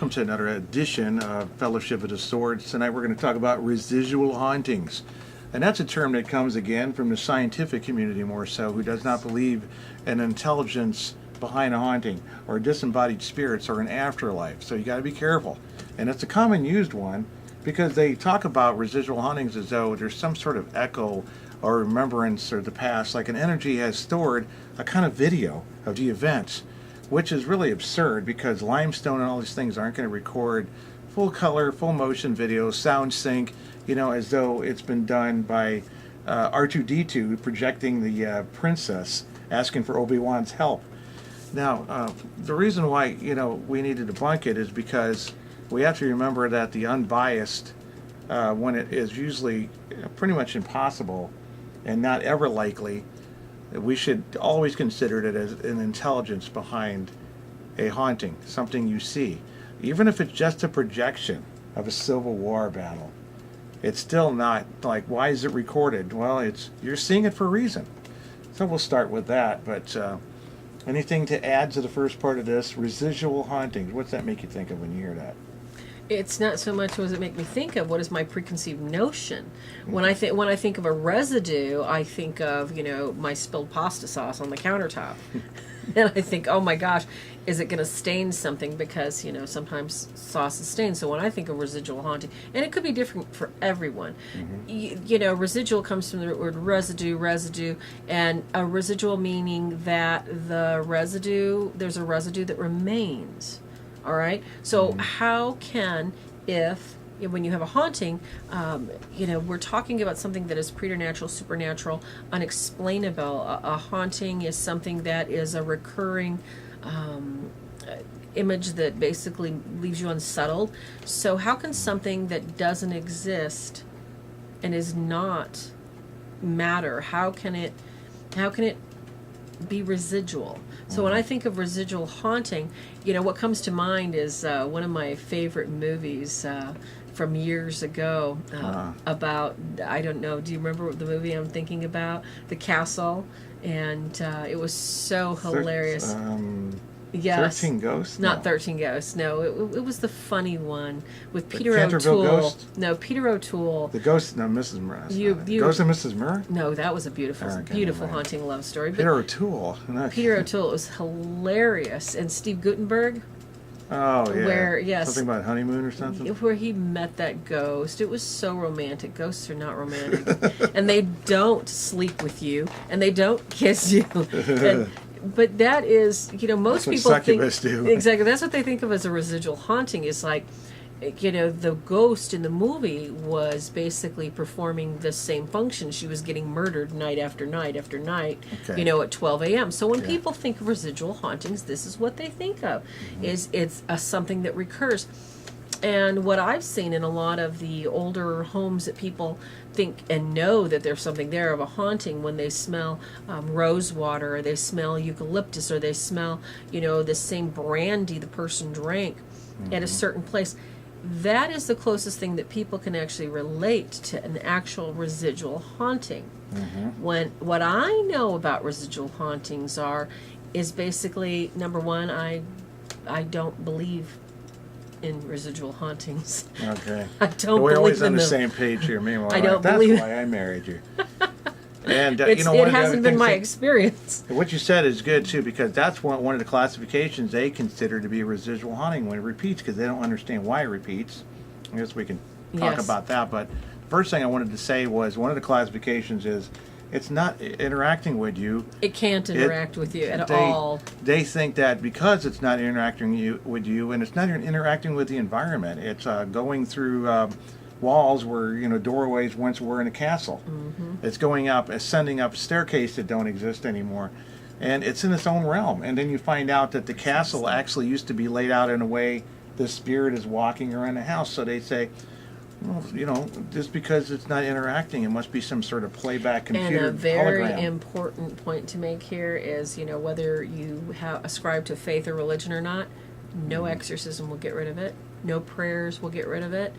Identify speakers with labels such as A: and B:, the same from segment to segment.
A: welcome to another edition of Fellowship of the Swords. Tonight we're going to talk about residual hauntings. And that's a term that comes again from the scientific community more so, who does not believe in intelligence behind a haunting or disembodied spirits or an afterlife. So you got to be careful. And it's a common used one because they talk about residual hauntings as though there's some sort of echo or remembrance of the past, like an energy has stored a kind of video of the events, which is really absurd because limestone and all these things aren't going to record full color, full motion video, sound sync, you know, as though it's been done by R2-D2 projecting the princess asking for Obi-Wan's help. Now, the reason why, you know, we need to debunk it is because we have to remember that the unbiased, when it is usually pretty much impossible and not ever likely, we should always consider it as an intelligence behind a haunting, something you see. Even if it's just a projection of a Civil War battle, it's still not like, why is it recorded? Well, you're seeing it for a reason. So we'll start with that, but anything to add to the first part of this? Residual hauntings, what's that make you think of when you hear that?
B: It's not so much what does it make me think of, what is my preconceived notion. When I think of a residue, I think of, you know, my spilled pasta sauce on the countertop. And I think, oh my gosh, is it going to stain something? Because, you know, sometimes sauce is stained. So when I think of residual haunting, and it could be different for everyone, you know, residual comes from the word residue, and a residual meaning that there's a residue that remains. All right. So how can, when you have a haunting, you know, we're talking about something that is preternatural, supernatural, unexplainable. A haunting is something that is a recurring image that basically leaves you unsettled. So how can something that doesn't exist and is not matter, how can it be residual? So when I think of residual haunting, you know, what comes to mind is one of my favorite movies from years ago about, I don't know, do you remember the movie I'm thinking about? The Castle, and it was so hilarious. Yes.
A: 13 Ghosts?
B: Not
A: No.
B: 13 Ghosts, no. It was the funny one with Peter
A: Canterville
B: O'Toole.
A: Ghost?
B: No, Peter O'Toole.
A: The Ghost, no, Mrs. Murrah.
B: Ghost
A: of Mrs. Murrah?
B: No, that was a beautiful, beautiful
A: right.
B: haunting love story. But
A: Peter O'Toole.
B: Peter O'Toole was hilarious. And Steve Guttenberg,
A: Oh, yeah.
B: where, yes.
A: Something about honeymoon or something?
B: where he met that ghost. It was so romantic. Ghosts are not romantic. And they don't sleep with you. And they don't kiss you. But that is, you know, most
A: That's
B: people
A: what
B: think...
A: succubists do.
B: Exactly. That's what they think of as a residual haunting. Is like, you know, the ghost in the movie was basically performing the same function. She was getting murdered night after night after night, you know, at 12 a.m. So when people think of residual hauntings, this is what they think of. Is it's something that recurs. And what I've seen in a lot of the older homes that people think and know that there's something there of a haunting when they smell rose water, or they smell eucalyptus, or they smell, you know, the same brandy the person drank at a certain place. That is the closest thing that people can actually relate to an actual residual haunting. When what I know about residual hauntings is basically, number one, I don't believe in residual hauntings.
A: Okay.
B: I don't
A: We're
B: believe
A: always
B: in
A: on the
B: them.
A: same page here. Meanwhile,
B: I don't
A: that's
B: believe-
A: why I married you. And
B: It hasn't been my
A: experience.
B: experience.
A: What you said is good too, because that's one of the classifications they consider to be a residual haunting when it repeats, because they don't understand why it repeats. I guess we can talk about that. But first thing I wanted to say was one of the classifications is it's not interacting with you.
B: It can't interact with you at all.
A: They think that because it's not interacting with you, and it's not even interacting with the environment, it's going through walls where, you know, doorways once were in a castle. It's going up, ascending up staircases that don't exist anymore. And it's in its own realm. And then you find out that the castle actually used to be laid out in a way the spirit is walking around the house. So they say, well, you know, just because it's not interacting, it must be some sort of playback computer
B: And a very
A: hologram.
B: important point to make here is, you know, whether you ascribe to faith or religion or not, no exorcism will get rid of it. No prayers will get rid of it.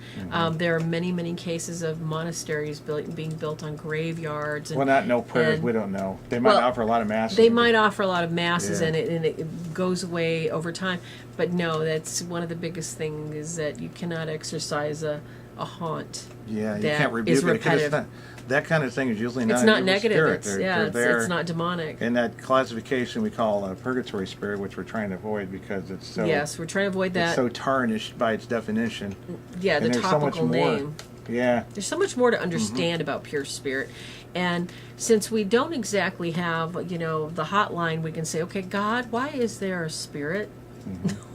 B: There are many, many cases of monasteries being built on graveyards. And,
A: Well, not no prayers. We don't know. They might offer a lot of masses.
B: They might offer a lot of masses,
A: Yeah.
B: and it goes away over time. But no, that's one of the biggest things is that you cannot exercise a haunt.
A: Yeah, you
B: that
A: can't rebuke
B: is
A: it because it's
B: repetitive.
A: not, that kind of thing is usually not
B: It's
A: an
B: not
A: evil
B: negative.
A: spirit.
B: It's,
A: They're there.
B: it's not demonic.
A: In that classification we call a purgatory spirit, which we're trying to avoid because it's so
B: Yes, we're trying to avoid that.
A: it's so tarnished by its definition.
B: Yeah, the
A: And there's so much
B: topical
A: more.
B: name.
A: Yeah.
B: There's so much more to understand about pure spirit. And since we don't exactly have, the hotline, we can say, okay, God, why is there a spirit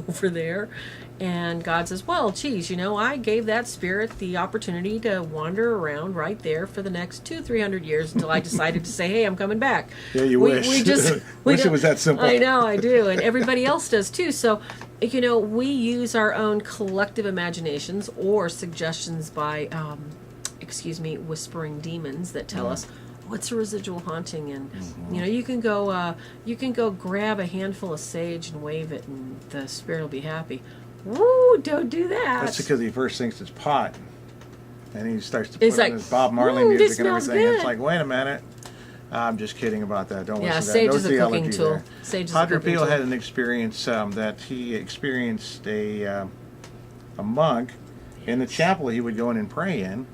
B: over there? And God says, well, geez, I gave that spirit the opportunity to wander around right there for the next 200-300 years until I decided to say, hey, I'm coming back.
A: Yeah, you wish.
B: We just
A: Wish it was that simple.
B: I know, I do. And everybody else does too. So, we use our own collective imaginations or suggestions by, whispering demons that tell us, what's a residual haunting, and you can go grab a handful of sage and wave it and the spirit will be happy. Woo, don't do that.
A: That's because he first thinks it's pot. And he starts to put
B: It's
A: on
B: like,
A: his Bob Marley
B: this
A: music and
B: smells
A: everything.
B: good.
A: It's like, wait a minute. I'm just kidding about that. Don't
B: Yeah,
A: listen to
B: sage
A: that.
B: is a
A: theology
B: cooking tool.
A: there.
B: Sage is a
A: Padre
B: cooking
A: Pio
B: tool.
A: had an experience that he experienced a monk in the chapel he would go in and pray in.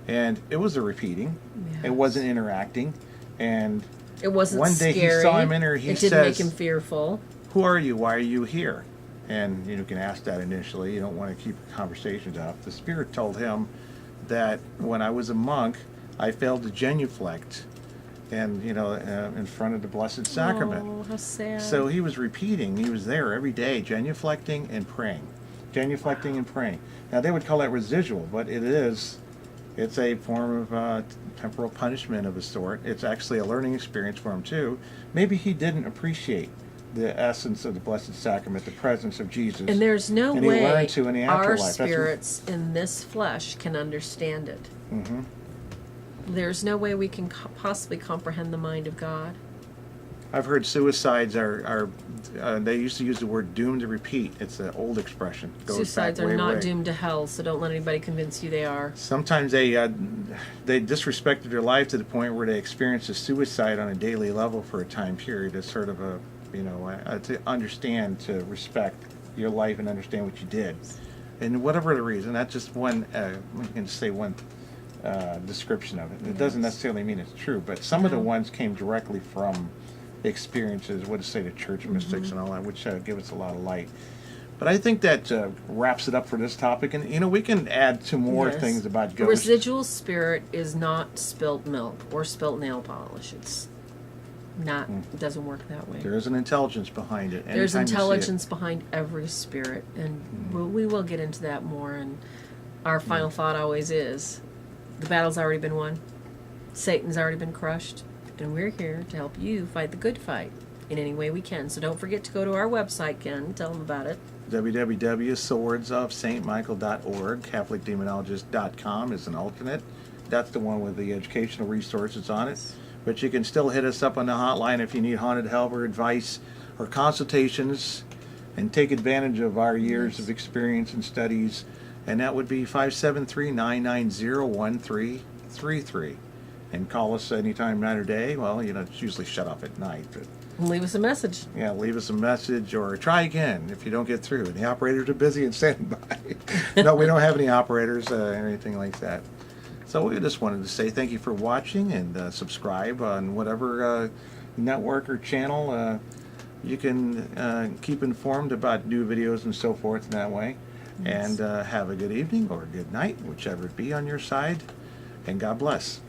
A: And it was a repeating.
B: Yes.
A: It wasn't interacting. And
B: It wasn't
A: one day
B: scary.
A: he saw him in there. He
B: it didn't
A: says,
B: make him fearful.
A: who are you? Why are you here? And you can ask that initially. You don't want to keep conversations up. The spirit told him that when I was a monk, I failed to genuflect, and in front of the Blessed Sacrament.
B: Oh, how sad.
A: So he was repeating. He was there every day, genuflecting and praying, genuflecting and praying. Now they would call that residual, but it's a form of temporal punishment of a sort. It's actually a learning experience for him too. Maybe he didn't appreciate the essence of the Blessed Sacrament, the presence of Jesus.
B: And there's no
A: and he
B: way
A: learned to in the
B: our
A: afterlife.
B: spirits in this flesh can understand it.
A: Mm-hmm.
B: There's no way we can possibly comprehend the mind of God.
A: I've heard suicides are they used to use the word doomed to repeat. It's an old expression. Goes
B: Suicides
A: back
B: are
A: way,
B: not
A: way.
B: doomed to hell, so don't let anybody convince you they are.
A: Sometimes they disrespected their life to the point where they experienced a suicide on a daily level for a time period as sort of to understand, to respect your life and understand what you did. And whatever the reason, that's just one, we can say one description of it. It doesn't necessarily mean it's true, but some of the ones came directly from experiences, what to say, the church mystics and all that, which give us a lot of light. But I think that wraps it up for this topic. And, we can add two more things about ghosts.
B: Residual spirit is not spilt milk or spilt nail polish. It's not, it doesn't work that way.
A: There is an intelligence behind it.
B: There's
A: Anytime you see it.
B: intelligence behind every spirit, and we will get into that more. And our final thought always is, the battle's already been won. Satan's already been crushed, and we're here to help you fight the good fight in any way we can. So don't forget to go to our website, Ken. Tell them about it.
A: www.swordsofstmichael.org. CatholicDemonologist.com is an alternate. That's the one with the educational resources on it. But you can still hit us up on the hotline if you need haunted help or advice or consultations, and take advantage of our years of experience and studies. And that would be 573-990-1333. And call us anytime, night or day. Well, it's usually shut off at night. But
B: Leave us a message.
A: yeah, leave us a message or try again if you don't get through. The operators are busy and standing by. No, we don't have any operators or anything like that. So we just wanted to say thank you for watching, and subscribe on whatever network or channel. You can keep informed about new videos and so forth in that way. Yes. And have a good evening or a good night, whichever it be on your side. And God bless.